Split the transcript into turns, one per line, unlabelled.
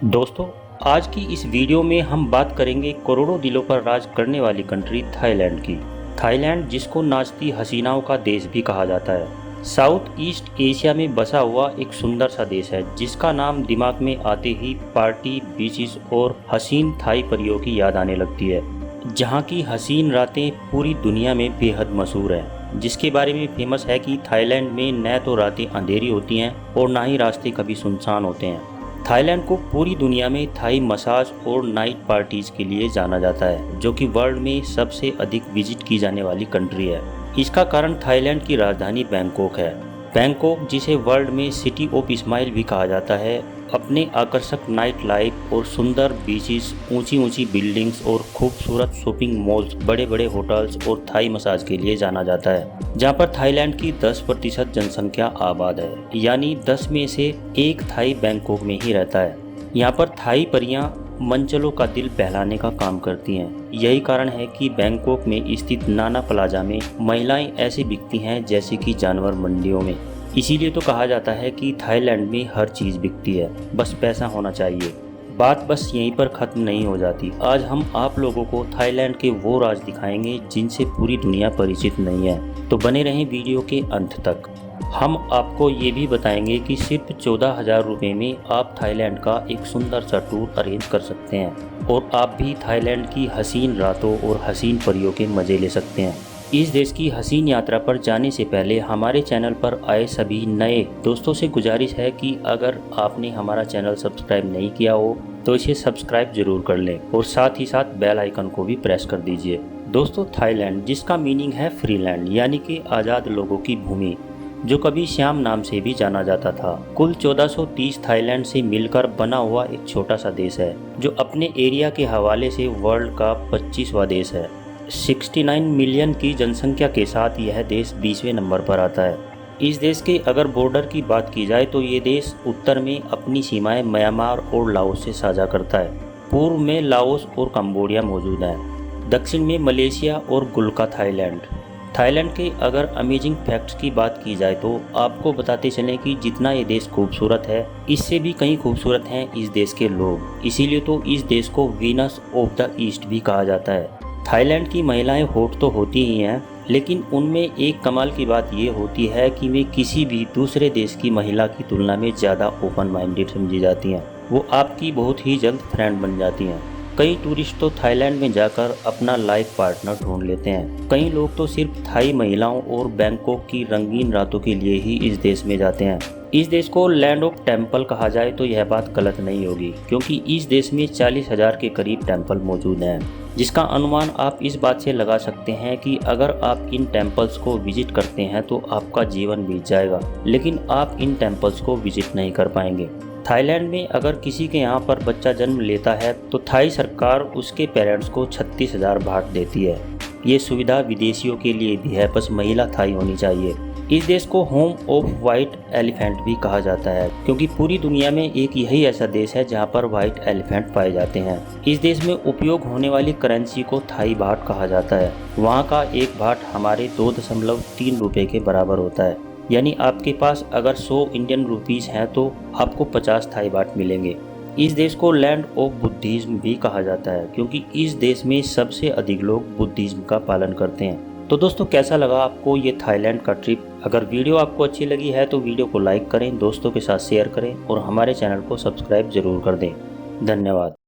दोस्तों, आज की इस वीडियो में हम बात करेंगे करोड़ों दिलों पर राज करने वाली कंट्री थाईलैंड की। थाईलैंड, जिसको नाचती हसीनाओं का देश भी कहा जाता है, साउथ ईस्ट एशिया में बसा हुआ एक सुंदर सा देश है जिसका नाम दिमाग में आते ही पार्टी, बीचेस और हसीन थाई परियों की याद आने लगती है। जहाँ की हसीन रातें पूरी दुनिया में बेहद मशहूर हैं, जिसके बारे में फेमस है कि थाईलैंड में न तो रातें अंधेरी होती हैं और ना ही रास्ते कभी सुनसान होते हैं। थाईलैंड को पूरी दुनिया में थाई मसाज और नाइट पार्टीज के लिए जाना जाता है, जो कि वर्ल्ड में सबसे अधिक विजिट की जाने वाली कंट्री है। इसका कारण थाईलैंड की राजधानी बैंकॉक है। बैंकॉक, जिसे वर्ल्ड में सिटी ऑफ स्माइल भी कहा जाता है, अपने आकर्षक नाइट लाइफ और सुंदर बीचेस, ऊंची ऊंची बिल्डिंग्स और खूबसूरत शॉपिंग मॉल्स, बड़े बड़े होटल्स और थाई मसाज के लिए जाना जाता है। जहां पर थाईलैंड की 10% जनसंख्या आबाद है, यानी 10 में से एक थाई बैंकॉक में ही रहता है। यहाँ पर थाई परियां मनचलों का दिल बहलाने का काम करती हैं। यही कारण है कि बैंकॉक में स्थित नाना प्लाजा में महिलाएं ऐसे बिकती हैं जैसे कि जानवर मंडियों में। इसीलिए तो कहा जाता है कि थाईलैंड में हर चीज़ बिकती है, बस पैसा होना चाहिए। बात बस यहीं पर ख़त्म नहीं हो जाती। आज हम आप लोगों को थाईलैंड के वो राज दिखाएंगे जिनसे पूरी दुनिया परिचित नहीं है, तो बने रहें वीडियो के अंत तक। हम आपको ये भी बताएंगे कि सिर्फ 14,000 रुपये में आप थाईलैंड का एक सुंदर सा टूर अरेंज कर सकते हैं और आप भी थाईलैंड की हसीन रातों और हसीन परियों के मज़े ले सकते हैं। इस देश की हसीन यात्रा पर जाने से पहले हमारे चैनल पर आए सभी नए दोस्तों से गुजारिश है कि अगर आपने हमारा चैनल सब्सक्राइब नहीं किया हो तो इसे सब्सक्राइब जरूर कर लें और साथ ही साथ बेल आइकन को भी प्रेस कर दीजिए। दोस्तों, थाईलैंड, जिसका मीनिंग है फ्री लैंड, यानी कि आज़ाद लोगों की भूमि, जो कभी श्याम नाम से भी जाना जाता था, कुल 1430 थाईलैंड से मिलकर बना हुआ एक छोटा सा देश है, जो अपने एरिया के हवाले से वर्ल्ड का 25वां देश है। 69 मिलियन की जनसंख्या के साथ यह देश 20वें नंबर पर आता है। इस देश के अगर बॉर्डर की बात की जाए तो ये देश उत्तर में अपनी सीमाएं म्यांमार और लाओस से साझा करता है। पूर्व में लाओस और कंबोडिया मौजूद हैं। दक्षिण में मलेशिया और गुलका थाईलैंड। थाईलैंड के अगर अमेजिंग फैक्ट्स की बात की जाए तो आपको बताते चलें कि जितना ये देश खूबसूरत है, इससे भी कहीं खूबसूरत हैं इस देश के लोग। इसीलिए तो इस देश को वीनस ऑफ द ईस्ट भी कहा जाता है। थाईलैंड की महिलाएं हॉट तो होती ही हैं, लेकिन उनमें एक कमाल की बात ये होती है कि वे किसी भी दूसरे देश की महिला की तुलना में ज़्यादा ओपन माइंडेड समझी जाती हैं। वो आपकी बहुत ही जल्द फ्रेंड बन जाती हैं। कई टूरिस्ट तो थाईलैंड में जाकर अपना लाइफ पार्टनर ढूंढ लेते हैं। कई लोग तो सिर्फ थाई महिलाओं और बैंकॉक की रंगीन रातों के लिए ही इस देश में जाते हैं। इस देश को लैंड ऑफ टेम्पल कहा जाए तो यह बात गलत नहीं होगी, क्योंकि इस देश में 40,000 के करीब टेम्पल मौजूद हैं, जिसका अनुमान आप इस बात से लगा सकते हैं कि अगर आप इन टेम्पल्स को विजिट करते हैं तो आपका जीवन बीत जाएगा, लेकिन आप इन टेम्पल्स को विजिट नहीं कर पाएंगे। थाईलैंड में अगर किसी के यहाँ पर बच्चा जन्म लेता है तो थाई सरकार उसके पेरेंट्स को 36,000 बाht देती है। ये सुविधा विदेशियों के लिए भी है, बस महिला थाई होनी चाहिए। इस देश को होम ऑफ व्हाइट एलिफेंट भी कहा जाता है, क्योंकि पूरी दुनिया में एक यही ऐसा देश है जहां पर व्हाइट एलिफेंट पाए जाते हैं। इस देश में उपयोग होने वाली करेंसी को थाई बाट कहा जाता है। वहां का एक बाट हमारे 2.3 रुपये के बराबर होता है, यानी आपके पास अगर 100 इंडियन रुपीज़ हैं तो आपको 50 थाई बाट मिलेंगे। इस देश को लैंड ऑफ बुद्धिज्म भी कहा जाता है, क्योंकि इस देश में सबसे अधिक लोग बुद्धिज्म का पालन करते हैं। तो दोस्तों, कैसा लगा आपको ये थाईलैंड का ट्रिप? अगर वीडियो आपको अच्छी लगी है तो वीडियो को लाइक करें, दोस्तों के साथ शेयर करें और हमारे चैनल को सब्सक्राइब जरूर कर दें। धन्यवाद।